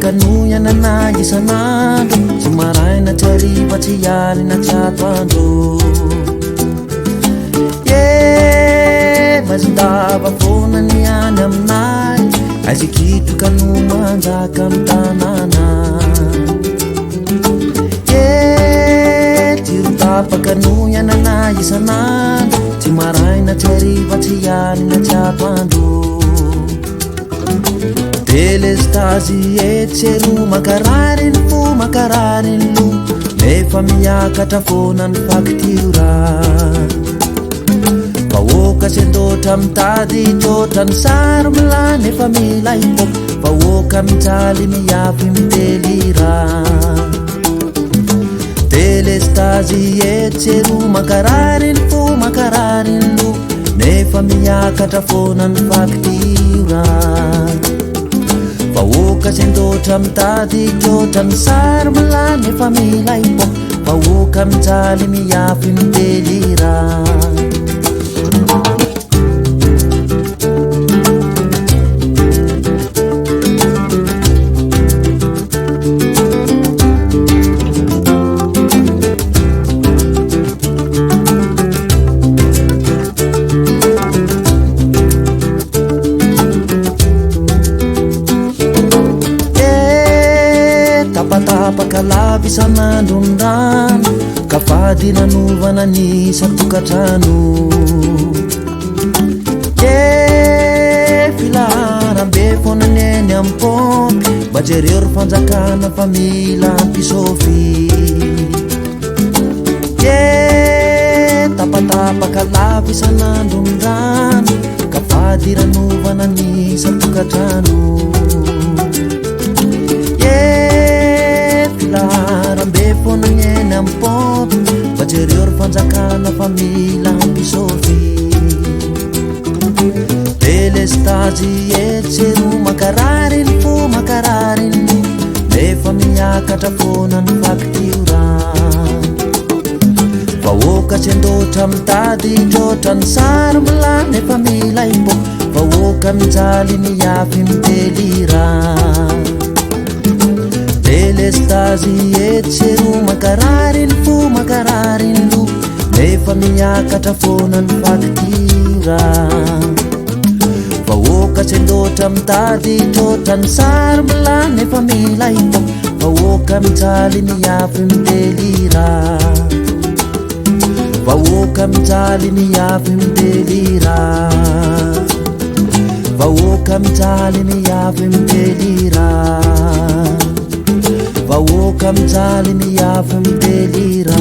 tapakanuyanana isanandro tsy maraina tsy hariva tsy alina tsy atoandro mazindava foana ny any aminay aizikitroka no manjaka amy tanàna tiro tapakanuyanana isanandro tsy maraina tsy hariva tsy alina tsy atoandro Telestazi etseru makarariny fo makarariny lo nefa miakatra foana ny faktiora vahoaka sendotra mitady trotra ny sary milany nefa mila hipoka vahoaka mijaly miafy mitelira Telestazi etseru makarariny fo makarariny lo nefa miakatra foana ny faktiora vahoaka sendotra mitady trotra ny sary milany nefa mila hipoka vahoaka mijaly miafy mitelira tapakalavy isanandro ny rano kafady nanovana ny satokatrano filaharambe foanany eny amy pompy mba jereo ry fanjakana fa mila ampisofy tapatapakalavy isanandro ny rano kafady nanovana ny satokatrano filaharambe foanany eny amy pompy mba jereo ry fanjakana fa mila ampisofy Telestazi etseru makarariny fo makarariny nefa miakatra foana ny faktiora vahoaka sendotra mitady trotra ny sary milany nefa mila hipoka vahoaka mijaly miafy mitelira Telestazi etseru makarariny fo makarariny lo nefa miakatra foana ny faktiora vahoaka sendotra mitady trotra ny sary milany nefa mila hipoka vahoaka mijaly miafy mitelira vahoaka mijaly miafy mitelira vahoaka mijaly miafy mitelira vahoaka mijaly miafy mitelira